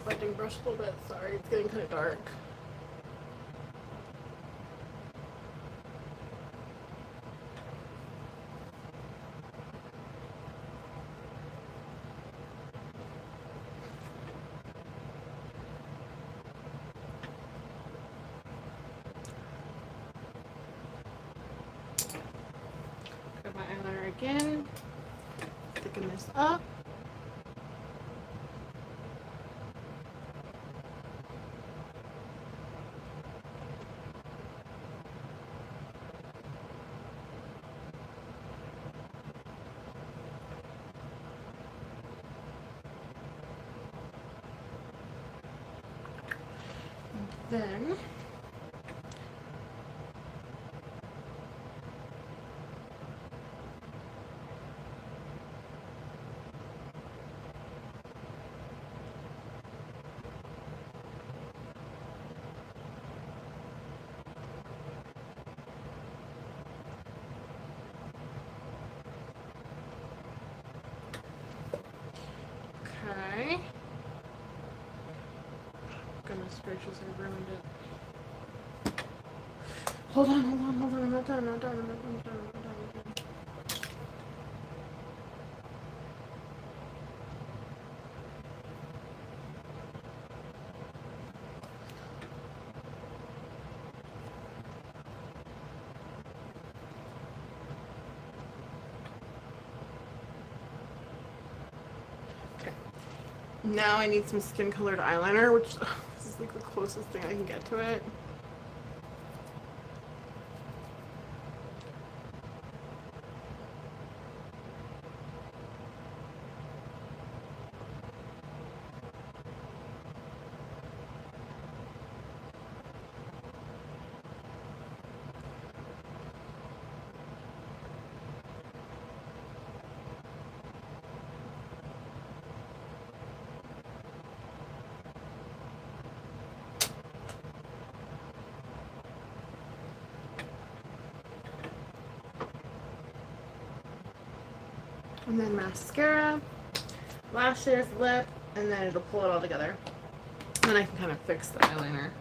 Blending brush a little bit. Sorry, it's getting kind of dark. Grab my eyeliner again. Thicken this up. Then okay. Goodness gracious, I ruined it. Hold on, hold on, hold on. I'm not done, I'm not done, I'm not done, I'm not done, I'm not done. Now I need some skin colored eyeliner, which this is like the closest thing I can get to it. And then mascara, lashes, lip, and then it'll pull it all together. And then I can kind of fix the eyeliner.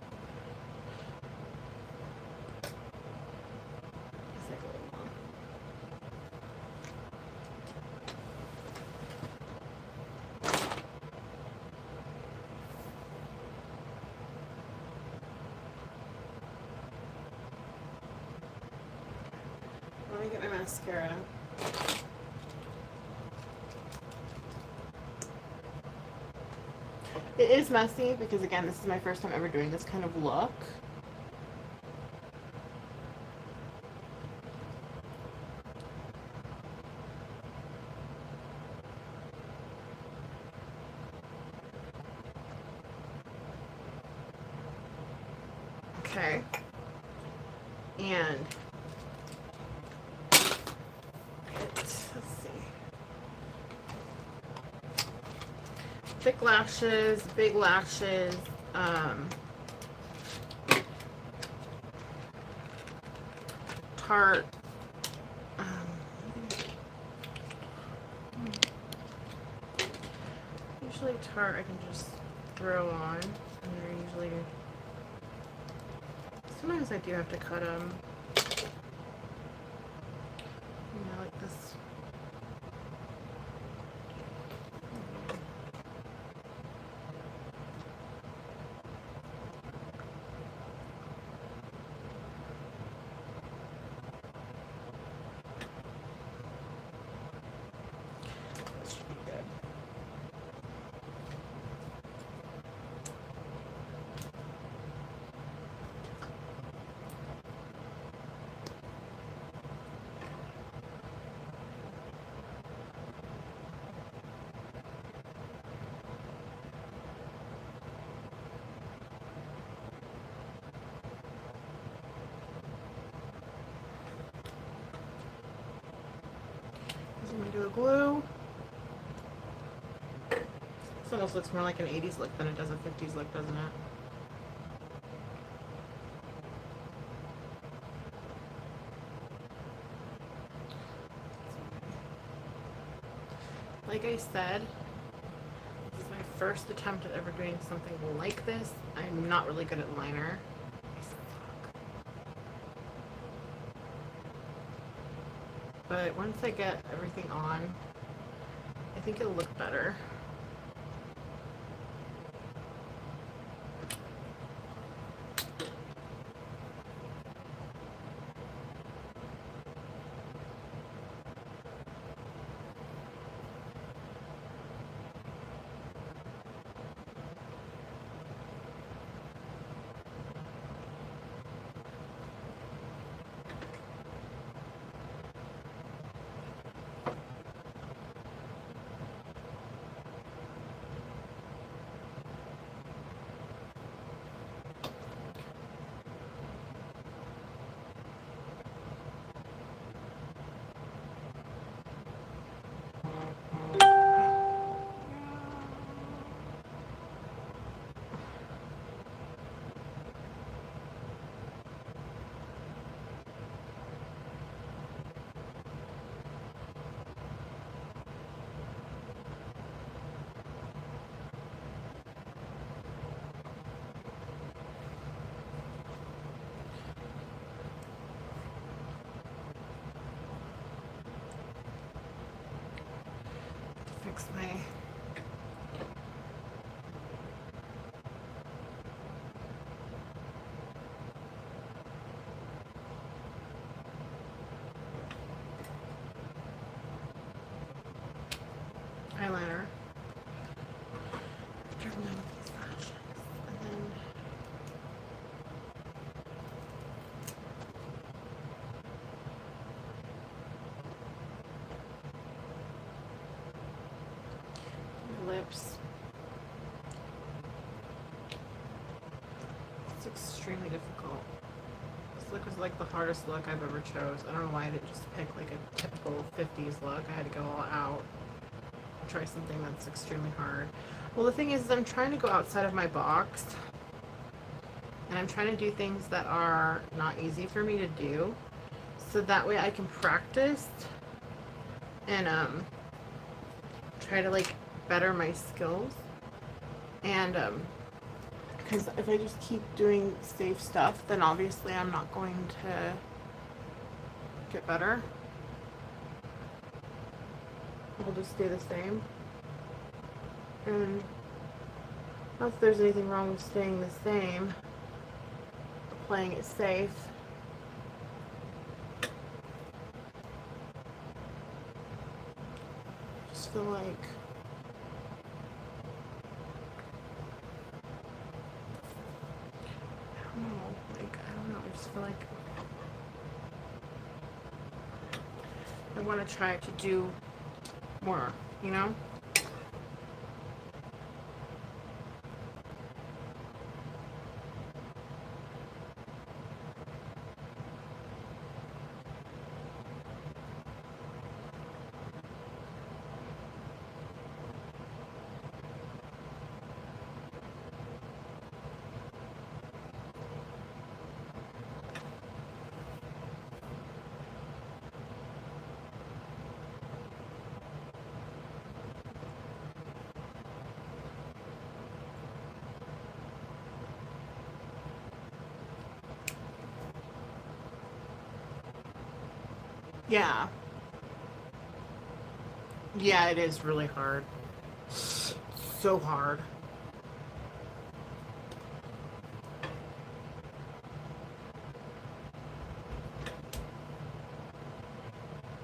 Let me get my mascara. It is messy because, again, this is my first time ever doing this kind of look. Okay. And let's see. Thick lashes, big lashes, Tarte, usually Tarte I can just throw on, and they're usually, sometimes I do have to cut them, like this. I'm gonna do a glue. This almost looks more like an 80s look than it does a 50s look, doesn't it? Like I said, this is my first attempt at ever doing something like this. I'm not really good at liner. But once I get everything on, I think it'll look better. Fix my eyeliner. extremely difficult. This look was like the hardest look I've ever chose. I don't know why I didn't just pick like a typical 50s look. I had to go all out. Try something that's extremely hard. Well, the thing is I'm trying to go outside of my box. And I'm trying to do things that are not easy for me to do. So that way I can practice and try to like better my skills. And because if I just keep doing safe stuff, then obviously I'm not going to get better. I'll just stay the same. And not that there's anything wrong with staying the same, but playing it safe. I just feel like I just feel like I want to try to do more, you know? Yeah. Yeah, it is really hard. So hard.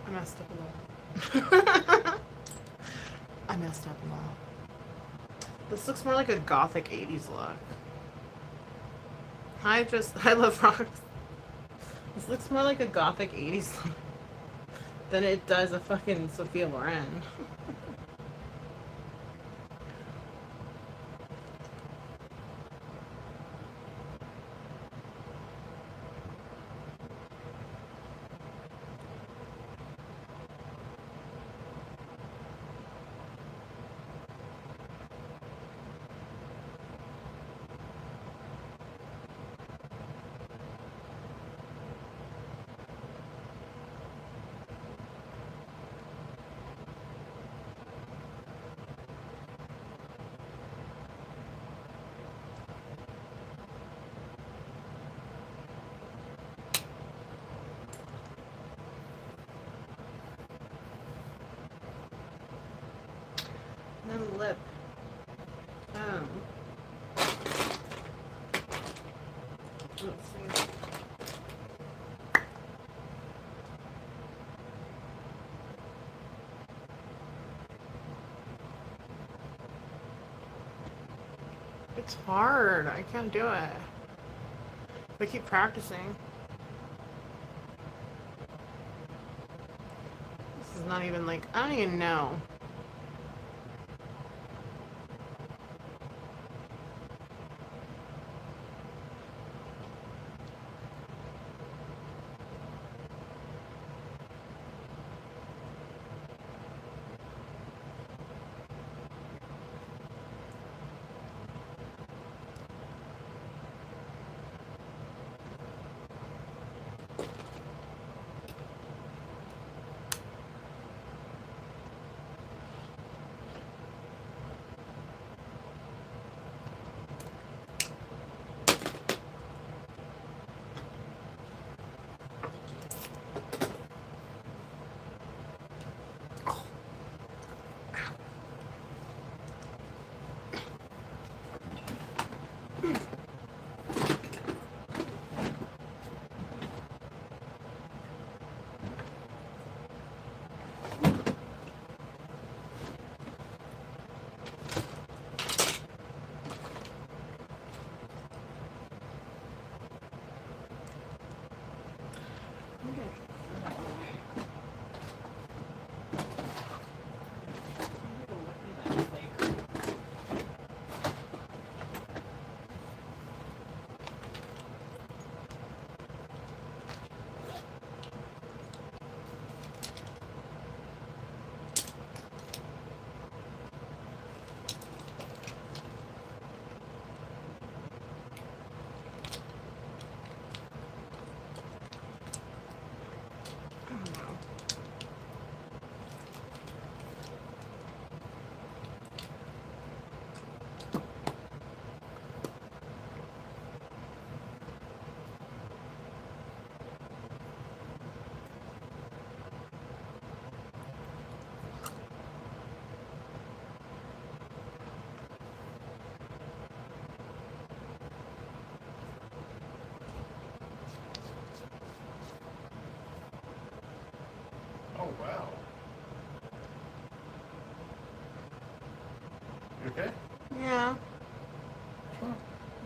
I messed up a lot. I messed up a lot. This looks more like a gothic 80s look. I love rocks. This looks more like a gothic 80s look than it does a fucking Sophia Loren. And then lip. Let's see. It's hard. I can't do it. I keep practicing. This is not even like, I don't even know.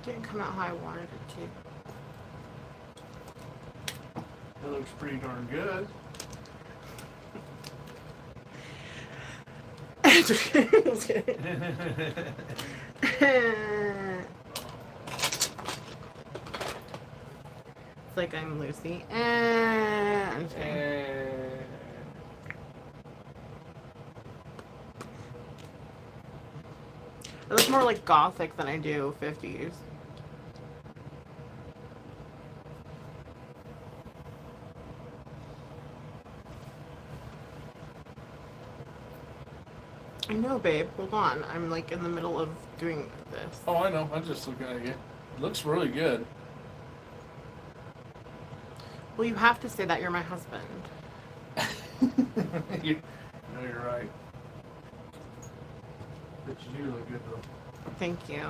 Didn't come out how I wanted it to. It looks pretty darn good. Just kidding. It's like I'm Lucy. I'm just kidding. I look more like gothic than I do 50s. I know, babe. Hold on. I'm like in the middle of doing this. Oh, I know. I'm just looking at you. It looks really good. Well, you have to say that you're my husband. No, you're right. But you do look good, though. Thank you.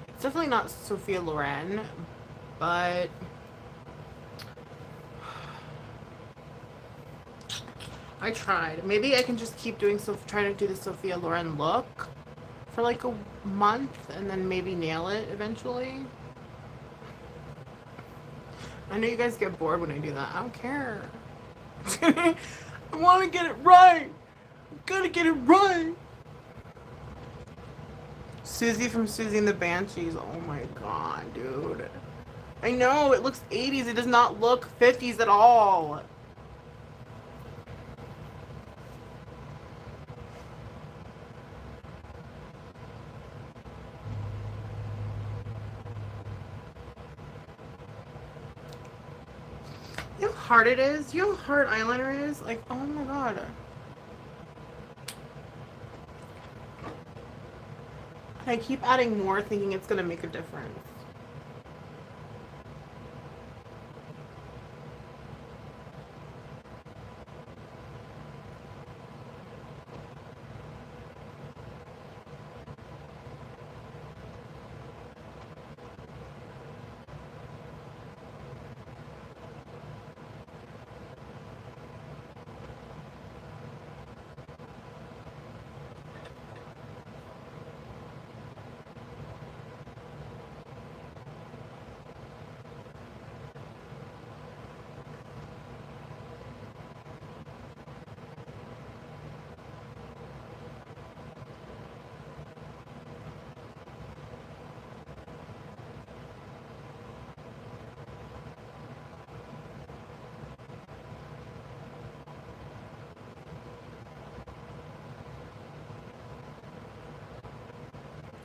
It's definitely not Sophia Loren, but I tried. Maybe I can just keep doing try to do the Sophia Loren look for like a month and then maybe nail it eventually. I know you guys get bored when I do that. I don't care. I want to get it right. I'm gonna get it right. Susie from Susie and the Banshees. Oh my god, dude. I know, it looks 80s. It does not look 50s at all. You know how hard it is? You know how hard eyeliner is? Like, oh my god. I keep adding more thinking it's gonna make a difference.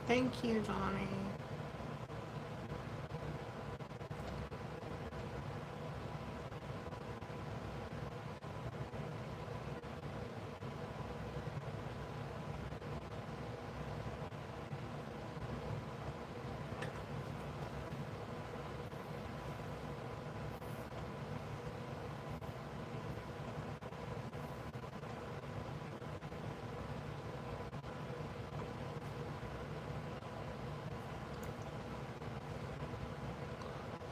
Thank you, Johnny.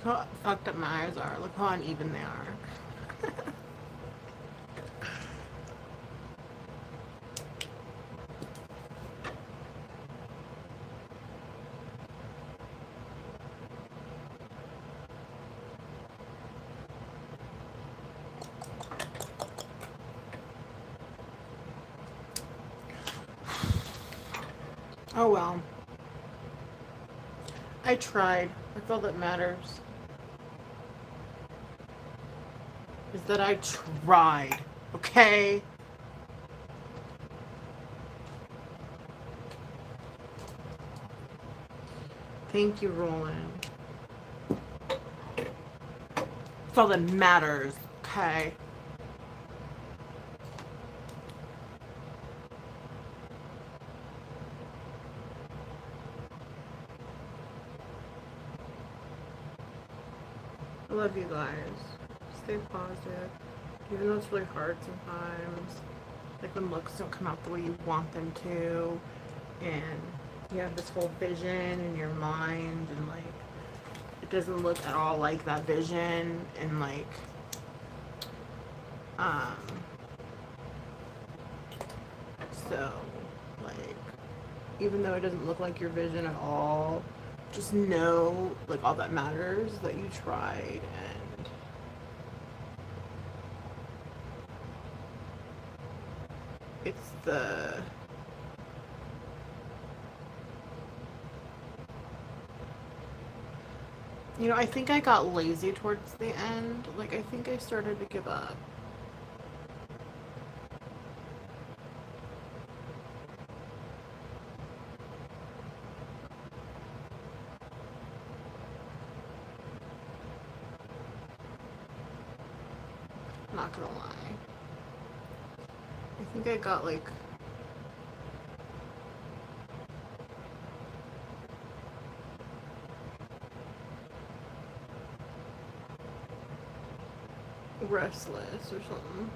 Look how fucked up my eyes are. Look how uneven they are. Oh well. I tried. That's all that matters. Is that I tried. Okay? Thank you, Roland. That's all that matters. Okay? I love you guys. Stay positive. Even though it's really hard sometimes. Like when looks don't come out the way you want them to. And you have this whole vision in your mind and like doesn't look at all like that vision, and like so like even though it doesn't look like your vision at all, just know like all that matters that you tried, and it's the I think I got lazy towards the end. Like, I think I started to give up. Not gonna lie. I think I got like restless or something.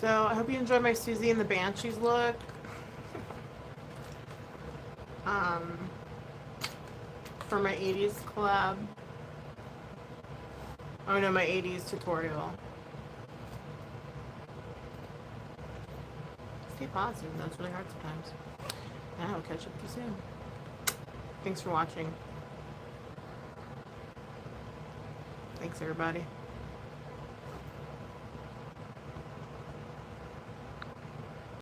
So I hope you enjoyed my Susie and the Banshees look. For my 80s collab. Oh no, my 80s tutorial. Stay positive, that's really hard sometimes. And I'll catch up with you soon. Thanks for watching. Thanks everybody.